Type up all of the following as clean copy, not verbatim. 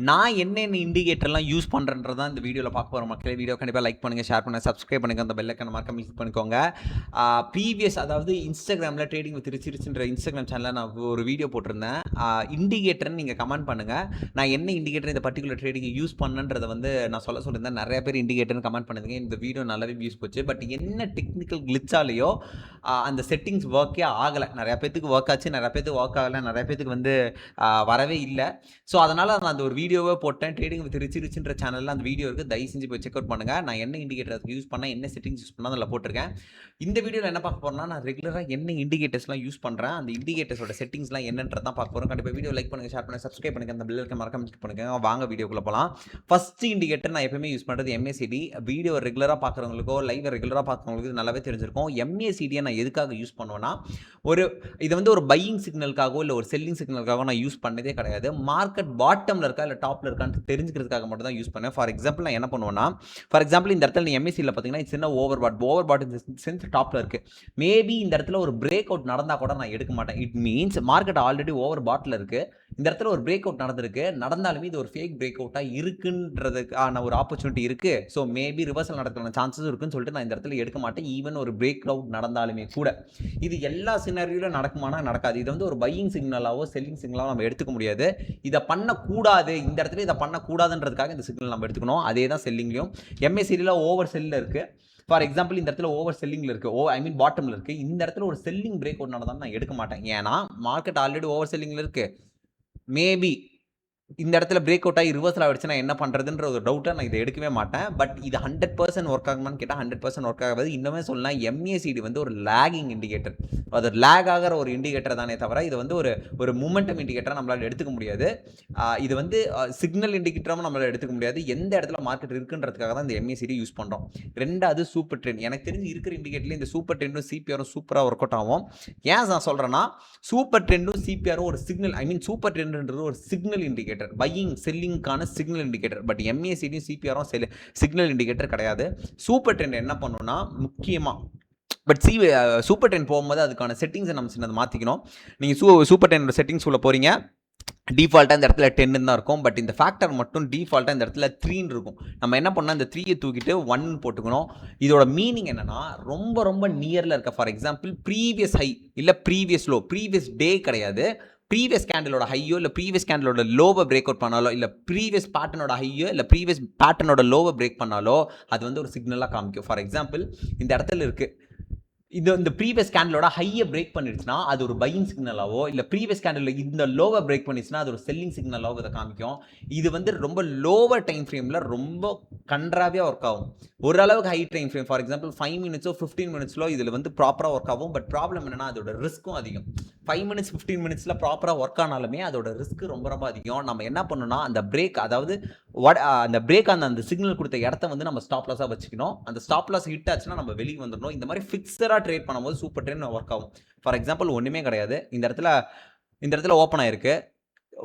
நான் என்னென்ன இண்டிகேட்டர்லாம் யூஸ் பண்ணுறேன்றது தான் இந்த வீடியோவில் பார்க்க போகிற மக்களே. வீடியோ கண்டிப்பாக லைக் பண்ணுங்கள், ஷேர் பண்ணுங்கள், சப்ஸ்கிரைப் பண்ணுங்கள், அந்த பெல் ஐக்கான மறக்காம கிளிக் பண்ணிக்கோங்க. ப்ரீவியஸ் அதாவது இன்ஸ்டாகிராமில் ட்ரேடிங் வித் ரிச்சின்ற இன்ஸ்டாகிராம் சேனலில் நான் ஒரு வீடியோ போட்டிருந்தேன். இண்டிகேட்டர்னு நீங்கள் கமெண்ட் பண்ணுங்கள். நான் என்ன இண்டிகேட்டர் இந்த பர்டிகுலர் ட்ரேடிங் யூஸ் பண்ணன்றதை வந்து நான் சொல்லியிருந்தேன். நிறைய பேர் இண்டிகேட்டர்னு கமெண்ட் பண்ணுங்க. இந்த வீடியோ நல்லாவே யூஸ் போச்சு. பட் என்ன டெக்னிக்கல் கிளிச்சாலேயோ அந்த செட்டிங்ஸ் ஒர்க்கே ஆகலை. நிறையா பேத்துக்கு ஒர்க் ஆச்சு, நிறையா பேத்துக்கு ஒர்க் ஆகலை, நிறையா பேத்துக்கு வந்து வரவே இல்லை. ஸோ அதனால் நான் அந்த ஒரு வீடியோவே போட்டேன். ட்ரேடிங் வித் ரிச்சின்ற சேனலில் அந்த வீடியோ இருக்குது. தயவு செஞ்சு போய் செக் அவுட் பண்ணுங்கள். நான் என்ன இண்டிகேட்டர் யூஸ் பண்ணேன், என்ன செட்டிங்ஸ் யூஸ் பண்ணால் அதில் போட்டிருக்கேன். இந்த வீடியோவில் என்ன பார்க்க போகிறேன்னா, நான் ரெகுலராக என்ன இண்டிகேட்டர்ஸ்லாம் யூஸ் பண்ணுறேன், அந்த இண்டிகேட்டர்ஸோட செட்டிங்ஸ்லாம் என்னன்றது தான் பார்க்க போகிறோம். கண்டிப்பாக வீடியோ லைக் பண்ணுங்கள், ஷேர் பண்ணுங்கள், சப்ஸ்கிரைப் பண்ணுங்கள், அந்த பெல் ஐக்கான மறக்காம கிளிக் பண்ணுங்கள். வாங்க வீடியோக்குள்ளே போகலாம். ஃபர்ஸ்ட் இண்டிகேட்டர் நான் எப்பவுமே யூஸ் பண்ணுறது MACD. வீடியோ ரெகுலராக பார்க்குறவங்களுக்கோ லைவ் ரெகுலராக பார்க்குறவங்களுக்கு நல்லாவே தெரிஞ்சிருக்கும். MACDயை நான் எதுக்காக யூஸ் பண்ணுவேன்னா, இதை வந்து ஒரு பையிங் சிக்னலுக்காகவோ இல்லை ஒரு செல்லிங் சிக்னலுக்காகவோ நான் யூஸ் பண்ணதே கிடையாது. மார்க்கெட் பாட்டமில் இருக்கா இல்லை டாப்பில் இருக்கான்னு தெரிஞ்சுக்கிறதுக்காக மட்டும் தான் யூஸ் பண்ணேன். ஃபார் எக்ஸாம்பிள் நான் என்ன பண்ணுவேன்னா, இந்த இடத்துல நீ MACDயில் பார்த்தீங்கன்னா சின்ன ஓவர் பாட் இந்த சென்ஸ் டாப்பில் இருக்குது. மேபி இந்த இடத்துல ஒரு பிரேக் அவுட் நடந்தால் கூட நான் எடுக்க மாட்டேன். இட் மீன்ஸ் மார்க்கெட் ஆல்ரெடி ஓவர் பாட்டில் இருக்குது. இந்த இடத்துல ஒரு பிரேக் அவுட் நடந்திருக்கு. நடந்தாலுமே இது ஒரு ஃபேக் பிரேக் அவுட்டாக இருக்குன்றதுக்கான ஒரு ஆப்பர்ச்சுனிட்டி இருக்குது. ஸோ மேபி ரிவர்சல் நடக்கிற சான்சஸ் இருக்குன்னு சொல்லிட்டு நான் இந்த இடத்துல எடுக்க மாட்டேன். ஈவன் ஒரு பிரேக் அவுட் நடந்தாலுமே கூட இது எல்லா சினாரியோல நடக்குமானா நடக்காது. இது வந்து ஒரு பையிங் சிக்னலாவோ செல்லிங் சிக்னலாவோ நம்ம எடுத்துக்க முடியாது. இதை பண்ணக்கூடாது, இந்த இடத்துல இதை பண்ணக்கூடாதுன்றதுக்காக இந்த சிக்னல் நம்ம எடுத்துக்கணும். அதே தான் செல்லிங்லையும். MACDயில் ஓவர் செல்லில் இருக்குது. ஃபார் எக்ஸாம்பிள் இந்த இடத்துல ஓவர் செல்லிங்கில் இருக்குது, பாட்டமில் இருக்குது. இந்த இடத்துல ஒரு செல்லிங் பிரேக் அவுட் நடந்தாலும் நான் எடுக்க மாட்டேன். ஏன்னா மார்க்கெட் ஆல்ரெடி ஓவர் செல்லிங்கில் இருக்குது. மேபி இந்த இடத்துல பிரேக் அவுட் ஆகி ரிவர்சல் ஆகிடுச்சுன்னா என்ன பண்ணுறதுன்ற ஒரு டவுட்டை நான் இதை எடுக்கவே மாட்டேன். பட் இது 100% ஒர்க் ஆகுமான்னு கேட்டால் 100% ஒர்க் ஆகாது. இன்னுமே சொல்லலாம், MACD வந்து ஒரு லேகிங் இண்டிகேட்டர். அது லேக் ஆகிற ஒரு இண்டிகேட்டர் தானே தவிர இது வந்து ஒரு மூமெண்டம் இண்டிகேட்டராக நம்மளால் எடுத்துக்க முடியாது. இது வந்து சிக்னல் இண்டிகேட்டராகவும் நம்மளால் எடுத்துக்க முடியாது. எந்த இடத்துல மார்க்கெட் இருக்குன்றதுக்காக தான் இந்த MACD யூஸ் பண்ணுறோம். ரெண்டாவது சூப்பர் ட்ரெண்ட். எனக்கு தெரிஞ்சு இருக்கிற இண்டிகேட்டர்லேயே இந்த சூப்பர் ட்ரெண்டும் CPRம் சூப்பராக ஒர்க் அவுட் ஆகும். ஏன் நான் சொல்கிறேன்னா, சூப்பர் ட்ரெண்டும் CPRம் ஒரு சிக்னல், சூப்பர் ட்ரெண்ட்ன்றது ஒரு சிக்னல் இண்டிகேட்டர், பையிங் செல்லிங்கான சிக்னல் இண்டிகேட்டர். பட் MACDயும் CPRம் சிக்னல் இண்டிகேட்டர் கிடையாது. சூப்பர் ட்ரெண்ட் என்ன பண்ணுன்னா முக்கியமாக, பட் சூப்பர் ட்ரெண்ட் போகும்போது அதுக்கான செட்டிங்ஸை நம்ம சின்னது மாற்றிக்கணும். நீங்கள் சூப்பர் ட்ரெண்டோட செட்டிங்ஸ் உள்ள போகிறீங்க, டிஃபால்ட்டாக இந்த இடத்துல 10 தான் இருக்கும். பட் இந்த ஃபேக்டர் மட்டும் டிஃபால்ட்டாக இந்த இடத்துல 3 இருக்கும். நம்ம என்ன பண்ணால் இந்த 3 தூக்கிட்டு 1 போட்டுக்கணும். இதோட மீனிங் என்னன்னா, ரொம்ப ரொம்ப நியரில் இருக்க, ஃபார் எக்ஸாம்பிள் ப்ரீவியஸ் ஹை இல்லை ப்ரீவியஸ் லோ, ப்ரீவியஸ் டே கிடையாது, ப்ரீவியஸ் கேண்டலோட ஹையோ இல்லை ப்ரீவியஸ் கேண்டலோட லோவை பிரேக் அவுட் பண்ணாலோ, இல்லை ப்ரீவியஸ் பேட்டர்னோட ஹையோ இல்லை ப்ரீவியஸ் பேட்டர்னோட லோவை பிரேக் பண்ணாலோ அது வந்து ஒரு சிக்னலாக காமிக்கும். ஃபார் எக்ஸாம்பிள் இந்த இடத்துல இருக்குது, இந்த ப்ரீவியஸ் கேண்டலோட ஹையை பிரேக் பண்ணிடுச்சுன்னா அது ஒரு பையிங் சிக்னலாவோ, இல்லை ப்ரீவியஸ் கேண்டலில் இந்த லோவை பிரேக் பண்ணிடுச்சுன்னா அது ஒரு செல்லிங் சிக்னலாவோ இதை காமிக்கும். இது வந்து ரொம்ப லோவர் டைம் ஃப்ரேமில் ரொம்ப கன்றாவியாக ஒர்க் ஆகும். ஓரளவுக்கு high time frame, for example 5 மினிட்ஸோ 15 மினிட்ஸோ இதில் வந்து ப்ராப்பராக ஒர்க் ஆகும். பட் ப்ராப்ளம் என்னன்னா, அதோட ரிஸ்க்கும் அதிகம். 5 மினிட்ஸ் 15 மினிட்ஸில் ப்ராப்பராக ஒர்க் ஆனாலுமே அதோட ரிஸ்க் ரொம்ப ரொம்ப அதிகம். நம்ம என்ன பண்ணணும்னா, அந்த பிரேக், அதாவது அந்த பிரேக் அந்த சிக்னல் கொடுத்த இடத்த வந்து நம்ம ஸ்டாப் லாஸாக வச்சுக்கணும். அந்த ஸ்டாப் லாஸ் ஹிட் ஆச்சுன்னா நம்ம வெளியே வந்துடணும். இந்த மாதிரி ஃபிக்ஸடாக ட்ரேட் பண்ணும்போது சூப்பர் ட்ரெண்ட் ஒர்க் ஆகும். ஃபார் எக்ஸாம்பிள் ஒன்றுமே கிடையாது, இந்த இடத்துல ஓப்பன் ஆயிருக்கு,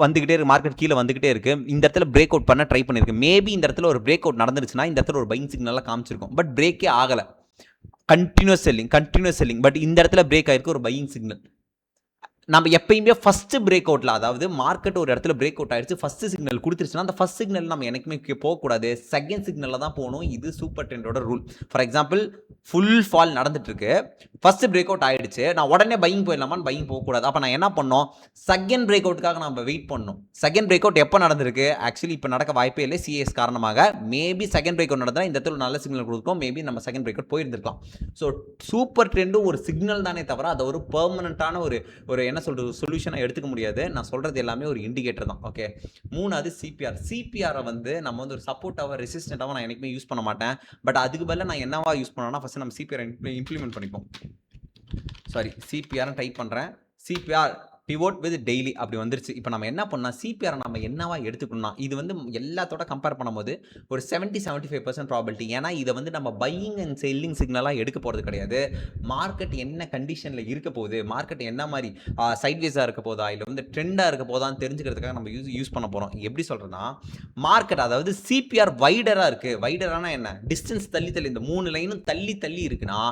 வந்துகிட்டே இருக்கு, மார்க்கெட் கீழே வந்துகிட்டே இருக்கு. இந்த இடத்துல பிரேக் அவுட் பண்ண ட்ரை பண்ணிருக்கு. மேபி இந்த இடத்துல ஒரு பிரேக் அவுட் நடந்துருச்சுன்னா இந்த இடத்துல ஒரு பையிங் சிக்னலாக காமிச்சிருக்கும். பட் பிரேக்கே ஆகலை, கண்டினியூஸ் செல்லிங். பட் இந்த இடத்துல பிரேக் ஆயிருக்கு, ஒரு பையிங் சிக்னல். நம்ம எப்பயுமே ஃபர்ஸ்ட் பிரேக் அவுட்ல, அதாவது மார்க்கெட் ஒரு இடத்துல பிரேக் அவுட் ஆயிடுச்சு, ஃபர்ஸ்ட் சிக்னல் கொடுத்துருச்சுன்னா அந்த ஃபர்ஸ்ட் சிக்னல் நம்ம எனக்குமே போகக்கூடாது, செகண்ட் சிக்னலில் தான் போகணும். இது சூப்பர் ட்ரெண்டோட rule. For example full fall நடந்துட்டு இருக்கு, ஃபர்ஸ்ட் பிரேக் அவுட் ஆயிடுச்சு, நான் உடனே பையிங் போயிடலாமான்னு பையிங் போகக்கூடாது. அப்போ நான் என்ன பண்ணோம், செகண்ட் பிரேக் அவுட்டுக்காக நம்ம வெயிட் பண்ணணும். செகண்ட் பிரேக் அவுட் எப்போ நடந்திருக்கு, ஆக்சுவலி இப்போ நடக்க வாய்ப்பே இல்லை, CAS காரணமாக. மேபி செகண்ட் பிரேக் அவுட் நடந்தால் இந்த இடத்துல நல்ல சிக்னல் கொடுக்கும், மேபி நம்ம செகண்ட் பிரேக் அவுட் போயிருந்துருக்கலாம். ஸோ சூப்பர் ட்ரெண்டும் ஒரு சிக்னல் தானே தவிர அதை ஒரு பெர்மனண்டான ஒரு என்ன சொல்றது சொல்யூஷனை எடுத்துக்க முடியாது. நான் சொல்றது எல்லாமே ஒரு இண்டிகேட்டர் தான். ஓகே. மூணாவது CPR வந்து நம்ம வந்து ஒரு சப்போர்ட்டாவோ ரெசிஸ்டன்ட்டாவோ நான் எனக்குமே யூஸ் பண்ண மாட்டேன். பட் அதுக்கு பதிலாக நான் என்னவா யூஸ் பண்ணேன்னா, ஃபர்ஸ்ட் நம்ம CPR இம்ப்ளிமெண்ட் பண்ணிப்போம். CPR டைப் பண்றேன், CPR பிவோட் வித் டெய்லி அப்படி வந்துருச்சு. இப்போ நம்ம என்ன பண்ணால் CPR நம்ம என்னவா எடுத்துக்கணும்னா, இது வந்து எல்லாத்தோட கம்பேர் பண்ணும்போது ஒரு 70-75% ப்ராபபிலிட்டி. ஏன்னா இதை வந்து நம்ம பையிங் அண்ட் செல்லிங் சிக்னலாக எடுக்க போகிறது கிடையாது. மார்க்கெட் என்ன கண்டிஷனில் இருக்க போகுது, மார்க்கெட் என்ன மாதிரி சைட்வேஸாக இருக்க போதா இல்லை வந்து ட்ரெண்டாக இருக்க போதான்னு தெரிஞ்சுக்கிறதுக்காக நம்ம யூஸ் பண்ண போகிறோம். எப்படி சொல்கிறேன்னா, மார்க்கெட் அதாவது CPR வைடராக இருக்குது. வைடரானா என்ன, டிஸ்டன்ஸ் தள்ளி இந்த 3 லைனும் தள்ளி இருக்குன்னா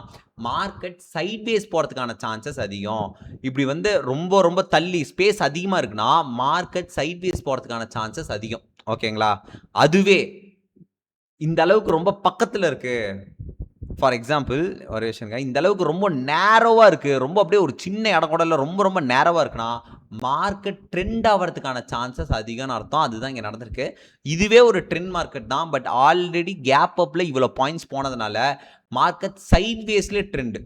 மார்க்கெட் சைட்வேஸ் போகிறதுக்கான சான்சஸ் அதிகம். இப்படி வந்து ரொம்ப ரொம்ப தள்ளி ஸ்பேஸ் அதிகமாக இருக்குன்னா மார்க்கெட் சைட்வேஸ் போகிறதுக்கான சான்சஸ் அதிகம். ஓகேங்களா? அதுவே இந்த அளவுக்கு ரொம்ப பக்கத்துல இருக்கு. ஃபார் எக்ஸாம்பிள் ஒரு விஷயங்க. இந்த அளவுக்கு ரொம்ப நேரோவா இருக்கு. ரொம்ப அப்படியே ஒரு சின்ன இடம் கூட இல்ல. ரொம்ப ரொம்ப நேரோவா இருக்குன்னா, மார்க்கெட் ட்ரெண்ட் ஆவறதுக்கான சான்சஸ் அதிகம்னு அர்த்தம். அதுதான் இங்க நடந்திருக்கு. இதுவே ஒரு ட்ரெண்ட் மார்க்கெட் தான். பட் ஆல்ரெடி கேப் அப்ல இவ்வளோ பாயிண்ட்ஸ் போனதுனால, மார்க்கெட் சைட்வேஸ்லயே ட்ரெண்ட்.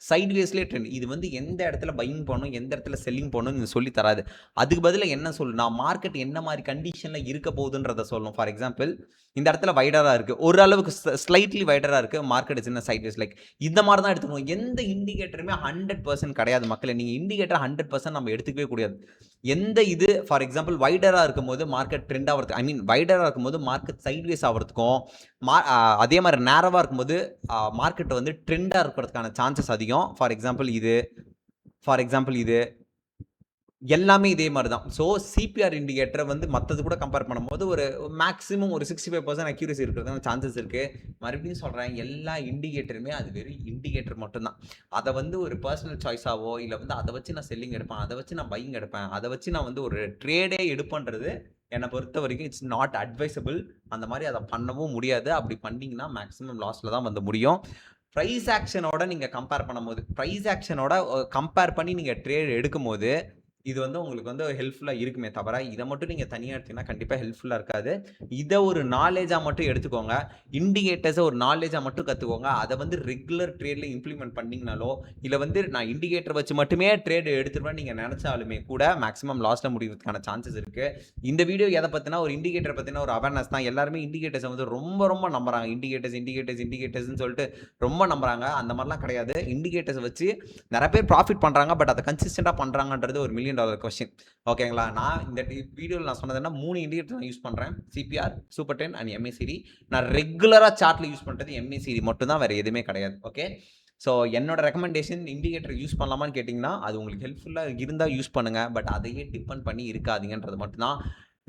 சைட்வேஸ்லயே ட்ரெண்ட். இது வந்து எந்த இடத்துல பையிங் பண்ணணும், எந்த இடத்துல செல்லிங் பண்ணணும்னு சொல்லி தராது. அதுக்கு பதிலா என்ன சொல்லும்னா, மார்க்கெட் என்ன மாரி கண்டிஷன்ல இருக்க போகுதுன்றத சொல்லும். ஃபார் எக்ஸாம்பிள் இந்த இடத்துல வைடரா இருக்கு. ஓரளவுக்கு ஸ்லைட்லி வைடரா இருக்கு. Market is in sideways like இந்த மாரி தான் எடுத்துக்கணும். எந்த இண்டிகேட்டருமே 100% கிடையாது மக்களே. நீங்க இண்டிகேட்டர் 100% நம்ம எடுத்துக்கவே கூடாது. எந்த இது ஃபார் எக்ஸாம்பிள் வைடரா இருக்கும்போது மார்க்கெட் ட்ரெண்ட் ஆவறதுக்கு வைடரா இருக்கும்போது மார்க்கெட் சைட்வேஸ் ஆவறதுக்கும், அதே மாரி நேரோவா இருக்கும்போது மார்க்கெட் வந்து ட்ரெண்டா இருக்கிறதுக்கான சான்சஸ் அதிகம். ஃபார் எக்ஸாம்பிள் இது எல்லாமே இதே மாரி தான். ஸோ சிபிஆர் இண்டிகேட்டர வந்து மத்தது கூட கம்பேர் பண்ணும்போது ஒரு மேக்ஸிமம் ஒரு 65% அக்யூரசி இருக்கிறதுக்கான சான்சஸ் இருக்கு. மறுபடியும் சொல்றேன், எல்லா இண்டிகேட்டருமே அது வெறும் இண்டிகேட்டர் மட்டும் தான். அத வந்து ஒரு பெர்சனல் சாய்ஸாவோ, இல்ல வந்து அத வச்சு நான் செல்லிங் எடுப்பேன், அத வச்சு நான் பையிங் எடுப்பேன், அத வச்சு நான் வந்து ஒரு ட்ரேடே எடுப்பேன்றது என்ன பொறுத்தவரைக்கும் இட்ஸ் நாட் அட்வைசபிள். அந்த மாரி அத பண்ணவும் முடியாது. அப்படி பண்ணீங்கன்னா மேக்ஸிமம் லாஸ்ல தான் வந்து முடியும். பிரைஸ் ஆக்ஷனோட நீங்க கம்பேர் பண்ணும்போது, பிரைஸ் ஆக்ஷனோட கம்பேர் பண்ணி நீங்க ட்ரேட் எடுக்கும்போது, இது வந்து உங்களுக்கு வந்து ஹெல்ப்ஃபுல்லா இருக்குமே தவிர, இத மட்டும் நீங்க தனியா எடுத்தீங்கன்னா கண்டிப்பா ஹெல்ப்ஃபுல்லா இருக்காது. இத ஒரு நாலேட்ஜா மட்டும் எடுத்துக்கோங்க. இண்டிகேட்டர்ஸ ஒரு நாலேட்ஜா மட்டும் கத்துக்கோங்க. அத வந்து ரெகுலர் ட்ரேட்ல இம்ப்ளிமெண்ட் பண்ணீங்கனாலோ, இல்ல வந்து நான் இண்டிகேட்டர் வச்சு மட்டுமே ட்ரேட் எடுத்துருவேன்னு நீங்க நெனச்சாலுமே கூட மேக்ஸிமம் லாஸ்ல முடியறதுக்கான சான்சஸ் இருக்கு. இந்த வீடியோ எத பத்தினா ஒரு இண்டிகேட்டர் பத்தின ஒரு அவேர்னஸ் தான். எல்லாருமே இண்டிகேட்டர்ஸ வந்து ரொம்ப நம்புறாங்க. இண்டிகேட்டர்ஸ்ன்னு சொல்லிட்டு ரொம்ப நம்புறாங்க. அந்த மாரிலாம் கிடையாது. இண்டிகேட்டர்ஸ வச்சு நெறைய பேர் ப்ராஃபிட் பண்றாங்க. பட் அத கன்சிஸ்டன்ட்டா பண்றாங்கன்றது ஒரு $1,000,000 கொஸ்டின். ஓகேங்களா? நான் இந்த வீடியோல நான் சொன்னது என்ன 3 இண்டிகேட்டர் நான் யூஸ் பண்றேன். CPR, super 10 and MACD. நான் ரெகுலரா சார்ட்ல யூஸ் பண்றது எம்ஏசிடி மட்டும் தான். வேற எதுவுமே கிடையாது. ஓகே. ஸோ என்னோட ரெக்கமெண்டேஷன் இண்டிகேட்டர் யூஸ் பண்ணலாமான்னு கேட்டீங்கன்னா, அது உங்களுக்கு ஹெல்ப்ஃபுல்லா இருந்தா யூஸ் பண்ணுங்க. பட் அதையே டிபெண்ட் பண்ணி இருக்காதீங்கன்றது மட்டும் தான்.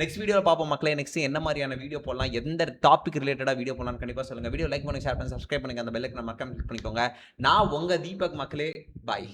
நெக்ஸ்ட் வீடியோல பார்ப்போம் மக்களே. நெக்ஸ்ட் என்ன மாரியான வீடியோ போடலாம், எந்த டாபிக் ரிலேட்டடா வீடியோ போடலாம்னு கண்டிப்பா சொல்லுங்க. வீடியோ லைக் பண்ணுங்க, ஷேர் பண்ணுங்க, சப்ஸ்கிரைப் பண்ணுங்க. அந்த பெல் ஐகானை மறக்காம கிளிக் பண்ணிக்கோங்க. நான் உங்க தீபக் மக்களே. பாய்.